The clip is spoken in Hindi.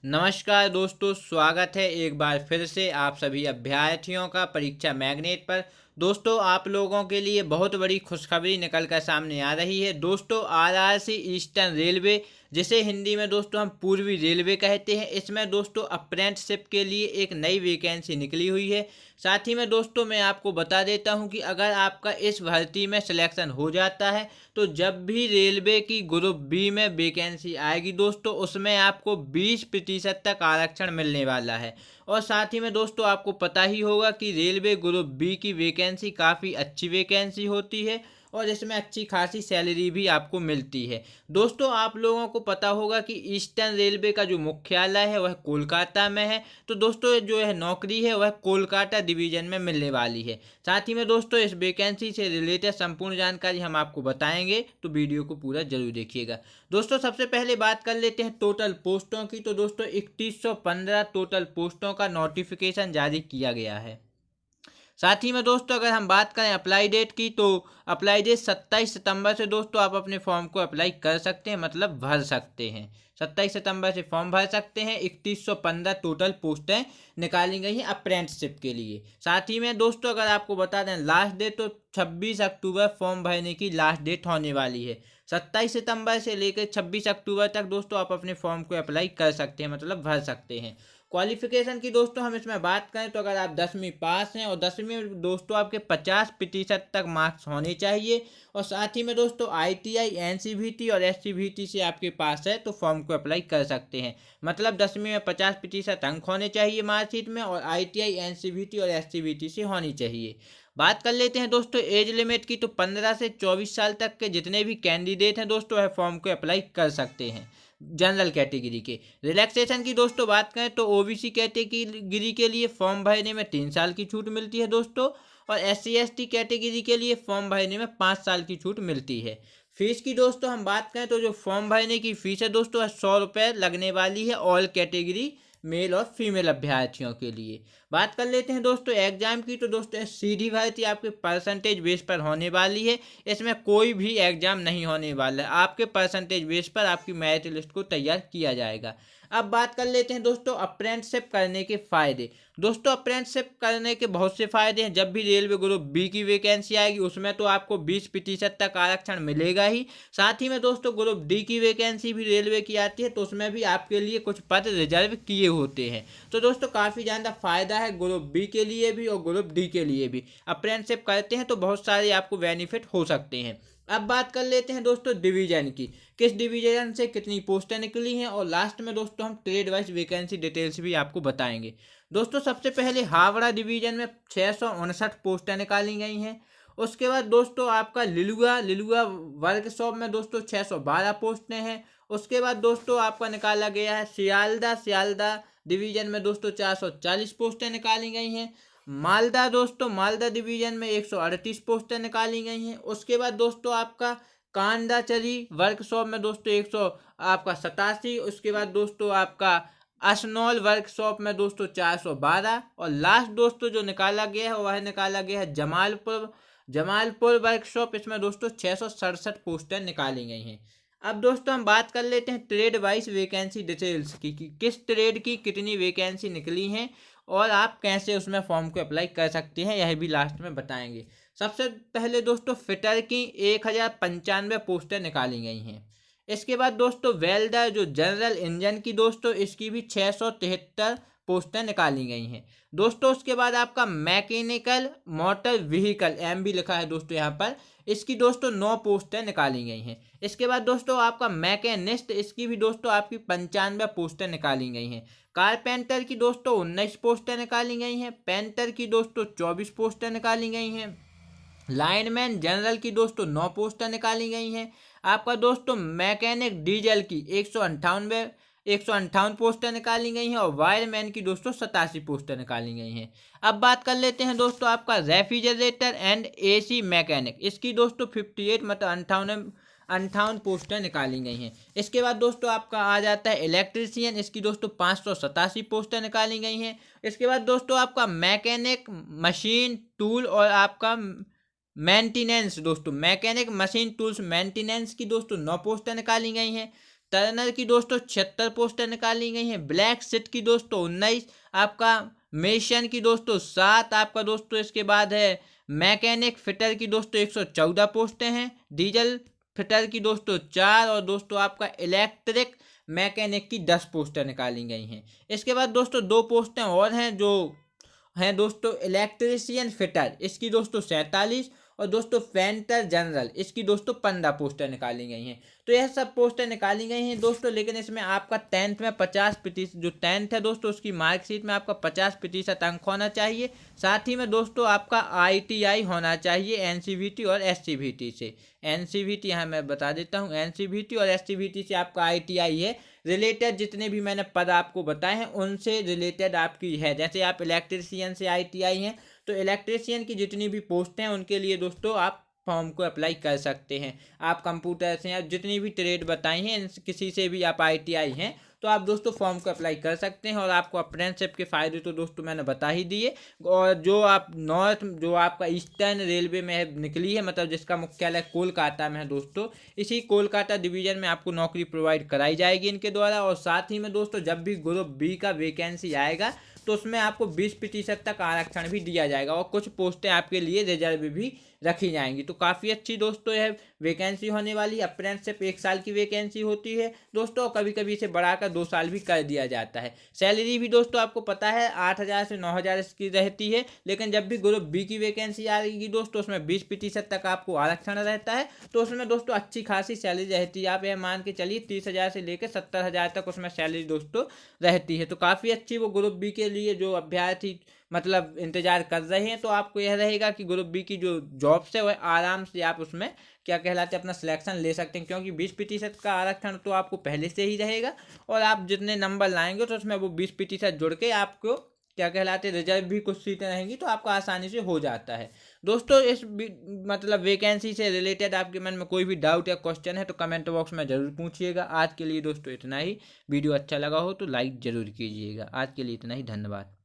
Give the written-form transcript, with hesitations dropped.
नमस्कार दोस्तों, स्वागत है एक बार फिर से आप सभी अभ्यर्थियों का परीक्षा मैग्नेट पर। दोस्तों, आप लोगों के लिए बहुत बड़ी खुशखबरी निकल कर सामने आ रही है। दोस्तों, आरआरसी ईस्टर्न रेलवे, जिसे हिंदी में दोस्तों हम पूर्वी रेलवे कहते हैं, इसमें दोस्तों अप्रेंटिसशिप के लिए एक नई वैकेंसी निकली हुई है। साथ ही में दोस्तों मैं आपको बता देता हूं कि अगर आपका इस भर्ती में सिलेक्शन हो जाता है तो जब भी रेलवे की ग्रुप बी में वैकेंसी आएगी दोस्तों, उसमें आपको 20% तक आरक्षण मिलने वाला है। और साथ ही में दोस्तों आपको पता ही होगा कि रेलवे ग्रुप बी की वैकेंसी काफ़ी अच्छी वैकेंसी होती है और इसमें अच्छी खासी सैलरी भी आपको मिलती है। दोस्तों, आप लोगों को पता होगा कि ईस्टर्न रेलवे का जो मुख्यालय है वह कोलकाता में है। तो दोस्तों जो है नौकरी है वह कोलकाता डिवीज़न में मिलने वाली है। साथ ही में दोस्तों इस वैकेंसी से रिलेटेड संपूर्ण जानकारी हम आपको बताएंगे, तो वीडियो को पूरा जरूर देखिएगा। दोस्तों, सबसे पहले बात कर लेते हैं टोटल पोस्टों की। तो दोस्तों 3115 टोटल पोस्टों का नोटिफिकेशन जारी किया गया है। साथ ही में दोस्तों अगर हम बात करें अप्लाई डेट की, तो अप्लाई डेट 27 सितंबर से दोस्तों आप अपने फॉर्म को अप्लाई कर सकते हैं, मतलब भर सकते हैं। 27 सितंबर से फॉर्म भर सकते हैं। 3115 टोटल पोस्टें निकाली गई हैं अप्रेंटिसशिप के लिए। साथ ही में दोस्तों अगर आपको बता दें लास्ट डेट, तो 26 अक्टूबर फॉर्म भरने की लास्ट डेट होने वाली है। 27 सितंबर से लेकर 26 अक्टूबर तक दोस्तों आप अपने फॉर्म को अप्लाई कर सकते हैं, मतलब भर सकते हैं। क्वालिफिकेशन की दोस्तों हम इसमें बात करें तो अगर आप 10वीं पास हैं और 10वीं में दोस्तों आपके 50% तक मार्क्स होने चाहिए, और साथ ही में दोस्तों आईटीआई, एनसीवीटी और एससीवीटी से आपके पास है तो फॉर्म को अप्लाई कर सकते हैं। मतलब 10वीं में 50% अंक होने चाहिए मार्कशीट में, और आईटीआई, एनसीवीटी और एससीवीटी से होनी चाहिए। बात कर लेते हैं दोस्तों एज लिमिट की, तो 15 से 24 साल तक के जितने भी कैंडिडेट हैं दोस्तों वह फॉर्म को अप्लाई कर सकते हैं जनरल कैटेगरी के। रिलैक्सेशन की दोस्तों बात करें तो ओबीसी कैटेगरी के लिए फॉर्म भरने में 3 साल की छूट मिलती है दोस्तों, और एससी एसटी कैटेगरी के लिए फॉर्म भरने में 5 साल की छूट मिलती है। फीस की दोस्तों हम बात करें तो जो फॉर्म भरने की फीस है दोस्तों 100 रुपये लगने वाली है ऑल कैटेगरी मेल और फीमेल अभ्यर्थियों के लिए। बात कर लेते हैं दोस्तों एग्जाम की, तो दोस्तों सीधी भर्ती आपके परसेंटेज बेस पर होने वाली है। इसमें कोई भी एग्जाम नहीं होने वाला है, आपके परसेंटेज बेस पर आपकी मेरिट लिस्ट को तैयार किया जाएगा। अब बात कर लेते हैं दोस्तों अप्रेंटिसशिप करने के फ़ायदे। दोस्तों अप्रेंटिसशिप करने के बहुत से फ़ायदे हैं। जब भी रेलवे ग्रुप बी की वैकेंसी आएगी उसमें तो आपको 20% तक आरक्षण मिलेगा ही। साथ ही में दोस्तों ग्रुप डी की वैकेंसी भी रेलवे की आती है, तो उसमें भी आपके लिए कुछ पद रिजर्व किए होते हैं। तो दोस्तों काफ़ी ज़्यादा फायदा है ग्रुप बी के लिए भी और ग्रुप डी के लिए भी। अप्रेंटिसशिप करते हैं तो बहुत सारे आपको बेनिफिट हो सकते हैं। अब बात कर लेते हैं दोस्तों डिवीजन की, किस डिवीजन से कितनी पोस्टें निकली हैं, और लास्ट में दोस्तों हम ट्रेड वाइज वैकेंसी डिटेल्स भी आपको बताएंगे। दोस्तों सबसे पहले हावड़ा डिवीजन में 659 पोस्टें निकाली गई हैं। उसके बाद दोस्तों आपका लिलुआ लिलुआ वर्कशॉप में दोस्तों 612 पोस्टें हैं। उसके बाद दोस्तों आपका निकाला गया है सियालदा सियालदा डिवीजन में दोस्तों 440 पोस्टें निकाली गई हैं। मालदा दोस्तों मालदा डिवीजन में 138 पोस्टें निकाली गई हैं। उसके बाद दोस्तों आपका कांदाचरी वर्कशॉप में दोस्तों 100 आपका 87। उसके बाद दोस्तों आपका असनौल वर्कशॉप में दोस्तों 412, और लास्ट दोस्तों जो निकाला गया है वह निकाला गया है जमालपुर जमालपुर वर्कशॉप, इसमें दोस्तों 667 पोस्टें निकाली गई हैं। अब दोस्तों हम बात कर लेते हैं ट्रेड वाइज वैकेंसी डिटेल्स की कि किस ट्रेड की कितनी वैकेंसी निकली हैं और आप कैसे उसमें फॉर्म को अप्लाई कर सकते हैं, यह भी लास्ट में बताएंगे। सबसे पहले दोस्तों फिटर की 1095 पोस्टें निकाली गई हैं। इसके बाद दोस्तों वेल्डर जो जनरल इंजन की दोस्तों इसकी भी 673 पोस्टें निकाली गई हैं दोस्तों। उसके बाद आपका मैकेनिकल मोटर व्हीकल एम भी लिखा है दोस्तों यहाँ पर, इसकी दोस्तों 9 पोस्टें निकाली गई हैं। इसके बाद दोस्तों आपका मैकेनिस्ट, इसकी भी दोस्तों आपकी 95 पोस्टें निकाली गई हैं। कारपेंटर की दोस्तों 19 पोस्टें निकाली गई हैं। पेंटर की दोस्तों 24 पोस्टें निकाली गई हैं। लाइनमैन जनरल की दोस्तों 9 पोस्टें निकाली गई हैं। आपका दोस्तों मैकेनिक डीजल की 158 पोस्टें निकाली गई हैं, और वायरमैन की दोस्तों 87 पोस्टें निकाली गई हैं। अब बात कर लेते हैं दोस्तों आपका रेफ्रिजरेटर एंड एसी मैकेनिक, इसकी दोस्तों 58 मतलब 58 पोस्टें निकाली गई हैं। इसके बाद दोस्तों आपका आ जाता है इलेक्ट्रीशियन, इसकी दोस्तों 587 पोस्टें निकाली गई हैं। इसके बाद दोस्तों आपका मैकेनिक मशीन टूल और आपका मेंटेनेंस दोस्तों मैकेनिक मशीन टूल्स मेंटेनेंस की दोस्तों 9 पोस्टें निकाली गई हैं। टर्नर की दोस्तों 76 पोस्टें निकाली गई हैं। ब्लैक सिट की दोस्तों 19, आपका मेशन की दोस्तों 7, आपका दोस्तों इसके बाद है मैकेनिक फिटर की दोस्तों 114 पोस्टें हैं। डीजल फिटर की दोस्तों 4 और दोस्तों आपका इलेक्ट्रिक मैकेनिक की 10 पोस्टें निकाली गई हैं। इसके बाद दोस्तों 2 पोस्टें और हैं जो हैं दोस्तों इलेक्ट्रीशियन फिटर, इसकी दोस्तों 47 और दोस्तों पेंटर जनरल इसकी दोस्तों 15 पोस्टर निकाली गई हैं। तो यह सब पोस्टर निकाली गई हैं दोस्तों, लेकिन इसमें आपका 10th में 50% जो 10th है दोस्तों उसकी मार्कशीट में आपका 50% अंक होना चाहिए। साथ ही में दोस्तों आपका ITI होना चाहिए NCVT और SCVT से। NCVT यहाँ मैं बता देता हूँ, NCVT और SCVT से आपका ITI है। रिलेटेड जितने भी मैंने पद आपको बताए हैं उनसे रिलेटेड आपकी है। जैसे आप इलेक्ट्रीशियन से ITI हैं तो इलेक्ट्रीशियन की जितनी भी पोस्ट हैं उनके लिए दोस्तों आप फॉर्म को अप्लाई कर सकते हैं। आप कंप्यूटर से या जितनी भी ट्रेड बताई हैं किसी से भी आप ITI हैं तो आप दोस्तों फॉर्म को अप्लाई कर सकते हैं। और आपको अप्रेंटिसशिप के फ़ायदे तो दोस्तों मैंने बता ही दिए। और जो आप नॉर्थ जो आपका ईस्टर्न रेलवे में निकली है, मतलब जिसका मुख्यालय कोलकाता में है दोस्तों, इसी कोलकाता डिवीज़न में आपको नौकरी प्रोवाइड कराई जाएगी इनके द्वारा। और साथ ही में दोस्तों जब भी ग्रुप बी का वैकेंसी आएगा तो उसमें आपको 20% तक आरक्षण भी दिया जाएगा और कुछ पोस्टें आपके लिए रिजर्व भी रखी जाएंगी। तो काफ़ी अच्छी दोस्तों यह वैकेंसी होने वाली। अप्रेंटिसशिप 1 साल की वैकेंसी होती है दोस्तों, कभी कभी इसे बढ़ाकर 2 साल भी कर दिया जाता है। सैलरी भी दोस्तों आपको पता है 8,000 से 9,000 इसकी रहती है। लेकिन जब भी ग्रुप बी की वैकेंसी आएगी दोस्तों उसमें 20% तक आपको आरक्षण रहता है, तो उसमें दोस्तों अच्छी खासी सैलरी रहती है। आप यह मान के चलिए 30,000 से लेकर 70,000 तक उसमें सैलरी दोस्तों रहती है। तो काफ़ी अच्छी वो ग्रुप बी के लिए जो अभ्यर्थी मतलब इंतजार कर रहे हैं, तो आपको यह रहेगा कि ग्रुप बी की जो जॉब्स है वह आराम से आप उसमें क्या कहलाते हैं अपना सिलेक्शन ले सकते हैं, क्योंकि 20% का आरक्षण तो आपको पहले से ही रहेगा। और आप जितने नंबर लाएंगे तो उसमें वो 20% जुड़ के आपको क्या कहलाते रिजर्व भी कुछ सीटें रहेंगी तो आपका आसानी से हो जाता है। दोस्तों इस मतलब वैकेंसी से रिलेटेड आपके मन में कोई भी डाउट या क्वेश्चन है तो कमेंट बॉक्स में ज़रूर पूछिएगा। आज के लिए दोस्तों इतना ही। वीडियो अच्छा लगा हो तो लाइक ज़रूर कीजिएगा। आज के लिए इतना ही, धन्यवाद।